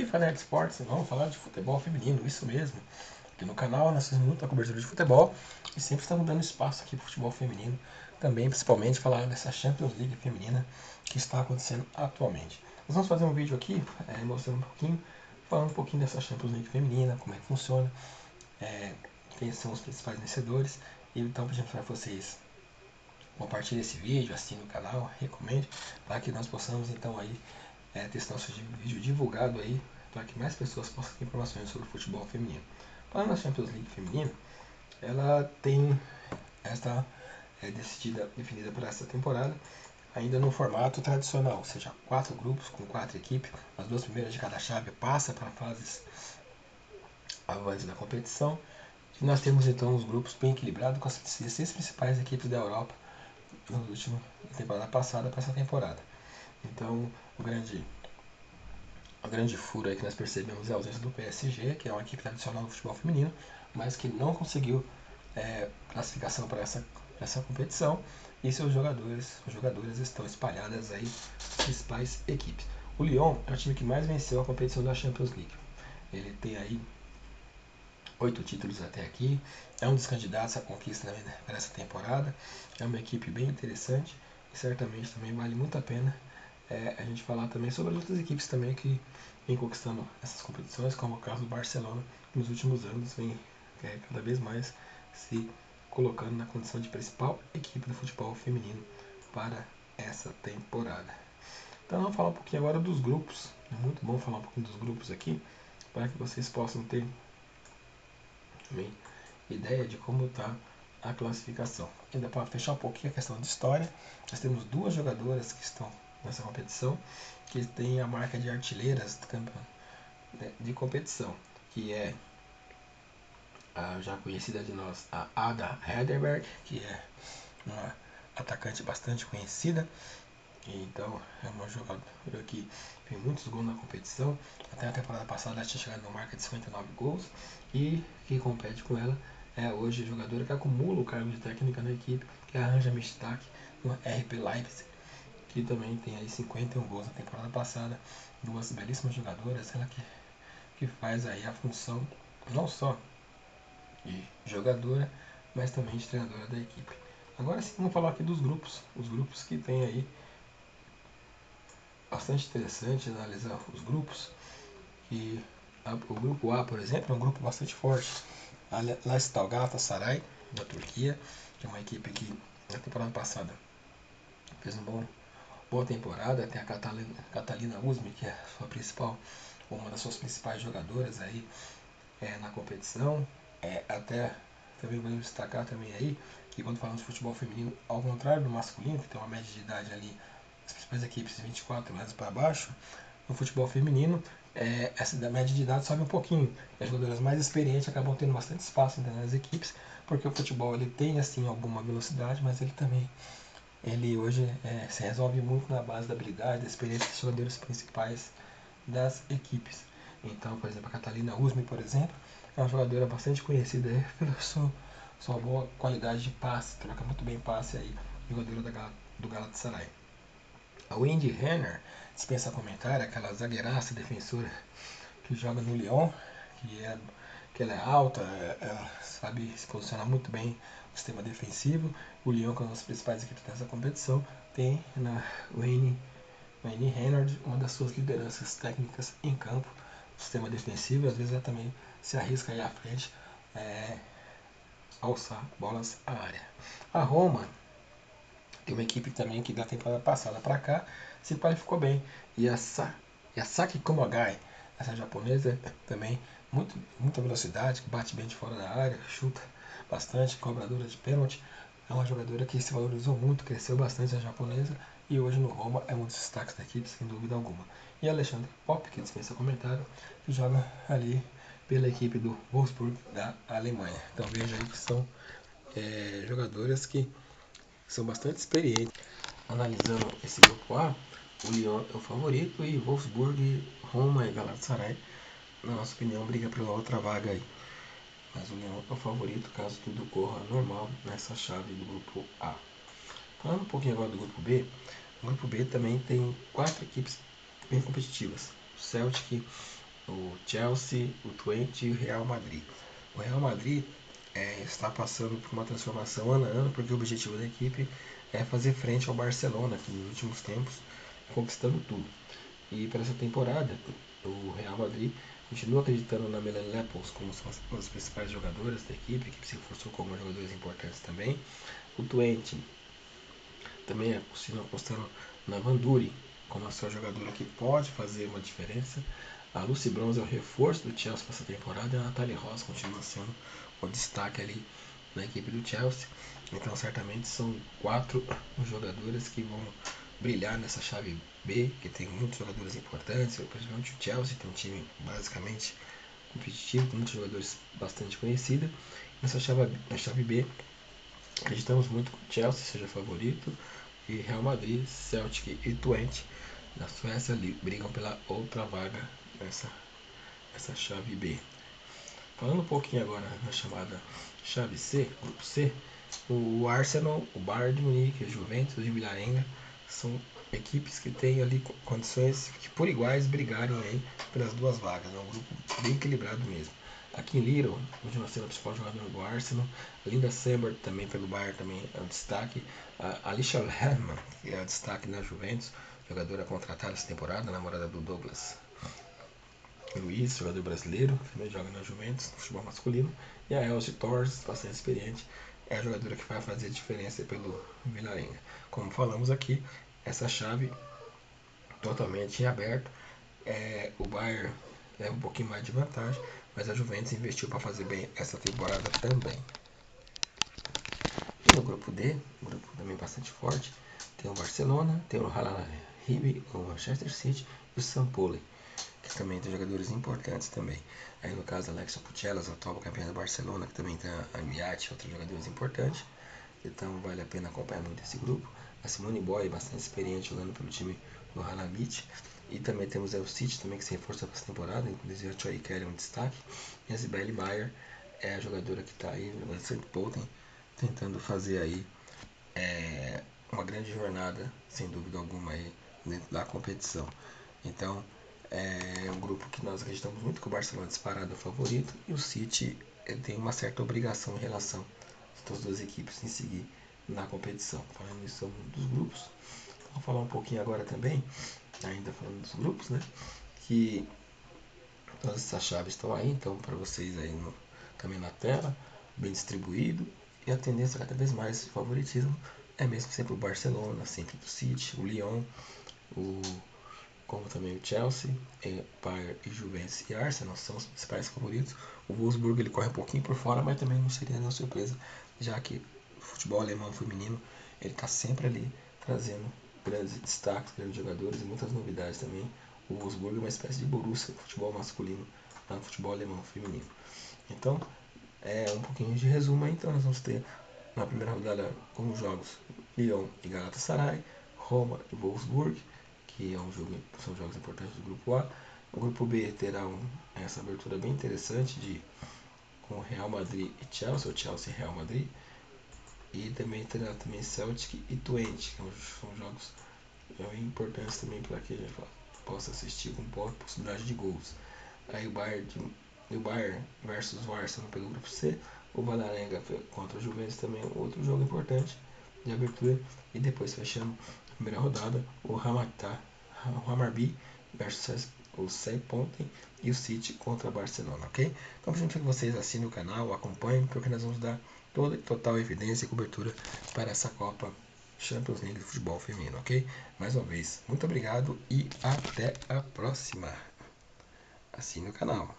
Faner Esportes, vamos falar de futebol feminino, isso mesmo. Aqui no canal nós fazemos muita cobertura de futebol e sempre estamos dando espaço aqui para o futebol feminino. Também, principalmente, falar dessa Champions League feminina que está acontecendo atualmente. Nós vamos fazer um vídeo aqui mostrando um pouquinho, falando um pouquinho dessa Champions League feminina, como é que funciona, quem são os principais vencedores. E então, pedindo para vocês compartilhem esse vídeo, assinem o canal, recomende, para que nós possamos então aí ter esse nosso vídeo divulgado aí, para que mais pessoas possam ter informações sobre o futebol feminino. Falando da Champions League feminina, ela tem esta definida para essa temporada, ainda no formato tradicional, ou seja, 4 grupos com 4 equipes, as 2 primeiras de cada chave passa para fases avantes da competição, e nós temos então os grupos bem equilibrados com as 16 principais equipes da Europa na temporada passada para essa temporada. Então, o grande furo aí que nós percebemos é a ausência do PSG, que é uma equipe tradicional do futebol feminino, mas que não conseguiu classificação para essa competição, e seus jogadoras estão espalhadas aí nas principais equipes. O Lyon é o time que mais venceu a competição da Champions League. Ele tem aí 8 títulos até aqui, é um dos candidatos à conquista nessa temporada, é uma equipe bem interessante e certamente também vale muito a pena a gente falar também sobre as outras equipes também que vem conquistando essas competições, como o caso do Barcelona, que nos últimos anos vem cada vez mais se colocando na condição de principal equipe do futebol feminino para essa temporada. Então vamos falar um pouquinho agora dos grupos. É muito bom falar um pouquinho dos grupos aqui, para que vocês possam ter também ideia de como está a classificação. Ainda para fechar um pouquinho a questão de história, nós temos 2 jogadoras que estão nessa competição, que tem a marca de artilheiras de competição, que é a já conhecida de nós, a Ada Hegerberg, que é uma atacante bastante conhecida. Então é uma jogadora que tem muitos gols na competição. Até a temporada passada ela tinha chegado na marca de 59 gols. E quem compete com ela é hoje a jogadora que acumula o cargo de técnica na equipe, que é a Anja Mestak, no RB Leipzig, que também tem aí 51 gols na temporada passada. 2 belíssimas jogadoras, ela que faz aí a função não só de jogadora, mas também de treinadora da equipe. Agora sim, vamos falar aqui dos grupos. Os grupos que tem aí bastante interessante analisar os grupos. E o grupo A, por exemplo, é um grupo bastante forte. Lá está o Galatasaray, da Turquia, que é uma equipe que na temporada passada fez boa temporada. Tem a Catalina Uzmi, que é uma das suas principais jogadoras aí na competição. Até também podemos destacar também aí que quando falamos de futebol feminino, ao contrário do masculino, que tem uma média de idade ali, as principais equipes de 24 anos para baixo, no futebol feminino, essa da média de idade sobe um pouquinho. As jogadoras mais experientes acabam tendo bastante espaço nas equipes, porque o futebol ele tem assim alguma velocidade, mas ele hoje se resolve muito na base da habilidade, da experiência dos jogadores principais das equipes. Então, por exemplo, a Catalina Uzmi, por exemplo, é uma jogadora bastante conhecida pela sua boa qualidade de passe, troca muito bem passe aí, jogadora do Galatasaray. A Wendy Renner, dispensa comentário, aquela zagueiraça defensora que joga no Lyon, que ela é alta, ela sabe se posicionar muito bem no sistema defensivo. O Lyon, que é uma das principais equipes dessa competição, tem na Wayne Renner uma das suas lideranças técnicas em campo, no sistema defensivo, e às vezes ela também se arrisca aí à frente, alçar bolas à área. A Roma tem uma equipe também que da temporada passada para cá se qualificou bem. E a Saki Kumagai, essa japonesa também, muita velocidade, bate bem de fora da área, chuta bastante, cobradora de pênalti. É uma jogadora que se valorizou muito, cresceu bastante a japonesa e hoje no Roma é um dos destaques da equipe, sem dúvida alguma. E a Alexandra Popp, que dispensa comentário, que joga ali pela equipe do Wolfsburg da Alemanha. Então veja aí que são jogadoras que são bastante experientes. Analisando esse grupo A, o Lyon é o favorito e Wolfsburg, Roma e Galatasaray, na nossa opinião, briga pela outra vaga aí. Mas o Lyon é o favorito caso tudo corra normal nessa chave do grupo A. Falando um pouquinho agora do grupo B, o grupo B também tem 4 equipes bem competitivas. O Celtic o Chelsea, o Twente e o Real Madrid. O Real Madrid está passando por uma transformação ano a ano, porque o objetivo da equipe é fazer frente ao Barcelona, que nos últimos tempos conquistando tudo. E para essa temporada, o Real Madrid continua acreditando na Melanie Lepels como uma das principais jogadoras da equipe, que se reforçou como jogadores importantes também. O Twente também continua apostando na Van Duren como a sua jogadora que pode fazer uma diferença. A Lucy Bronze é o reforço do Chelsea para essa temporada e a Natalie Ross continua sendo o destaque ali na equipe do Chelsea. Então, certamente são 4 jogadoras que vão brilhar nessa chave B, que tem muitos jogadores importantes, principalmente o Chelsea tem um time basicamente competitivo, com muitos jogadores bastante conhecidos. Na chave B, acreditamos muito que o Chelsea seja favorito e Real Madrid, Celtic e Twente da Suécia brigam pela outra vaga nessa chave B. Falando um pouquinho agora na chamada chave C, grupo C, o Arsenal, o Bayern de Munique, a Juventus e o Villarreal são equipes que têm ali condições de por iguais brigarem aí pelas duas vagas. É um grupo bem equilibrado mesmo. Aqui em Little, continua sendo a principal jogadora do Arsenal. A Linda Sembert também pelo Bayern também é um destaque. A Alicia Herman, que é o destaque na Juventus, jogadora contratada essa temporada, namorada do Douglas Luiz, jogador brasileiro, que também joga na Juventus, no futebol masculino. E a Elsie Torres, bastante experiente, é a jogadora que vai fazer a diferença pelo Villarreal. Como falamos aqui, essa chave totalmente em aberto. O Bayern leva um pouquinho mais de vantagem, mas a Juventus investiu para fazer bem essa temporada também. E no grupo D, um grupo também bastante forte, tem o Barcelona, tem o Al Ahly, o Manchester City e o Sampoli, que também tem jogadores importantes também. Aí no caso a Alexia Putellas, a atual campeã do Barcelona, que também tem a Miati, outros jogadores importantes. Então vale a pena acompanhar muito esse grupo. A Simone Boy, bastante experiente jogando pelo time do Halamit. E também temos o City também que se reforça para essa temporada, inclusive a Choi Kelly é um destaque. E a Sibeli Maier é a jogadora que está aí, jogando St. Pölten, tentando fazer aí uma grande jornada, sem dúvida alguma, aí dentro da competição. Então é um grupo que nós acreditamos muito que o Barcelona é disparado o favorito e o City tem uma certa obrigação em relação às duas equipes em seguir na competição. Falando isso dos grupos, vou falar um pouquinho agora também, ainda falando dos grupos, né? Que todas essas chaves estão aí, então para vocês aí também na tela, bem distribuído. E a tendência cada vez mais de favoritismo é mesmo sempre o Barcelona, sempre o City, o Lyon, como também o Chelsea, Bayern e Juventus e Arsenal são os principais favoritos. O Wolfsburg ele corre um pouquinho por fora, mas também não seria nenhuma surpresa, já que o futebol alemão feminino ele está sempre ali trazendo grandes destaques, grandes jogadores e muitas novidades também. O Wolfsburg é uma espécie de Borussia do futebol masculino no futebol alemão feminino. Então, um pouquinho de resumo aí. Então, nós vamos ter na primeira rodada com os jogos Lyon e Galatasaray, Roma e Wolfsburg, que são jogos importantes do grupo A. O grupo B terá essa abertura bem interessante com Real Madrid e Chelsea, ou Chelsea e Real Madrid. E também terá também Celtic e Twente, que são jogos bem importantes também para que a gente possa assistir com possibilidade de gols. Aí o Bayern versus o Arsenal pelo grupo C, o Vålerenga contra o Juventus também outro jogo importante de abertura. E depois fechando a primeira rodada, o Hammarby versus o St. Pölten e o City contra o Barcelona, ok? Então peço que vocês assinem o canal, acompanhem, porque nós vamos dar toda e total evidência e cobertura para essa Copa Champions League de futebol feminino, ok? Mais uma vez, muito obrigado e até a próxima. Assine o canal.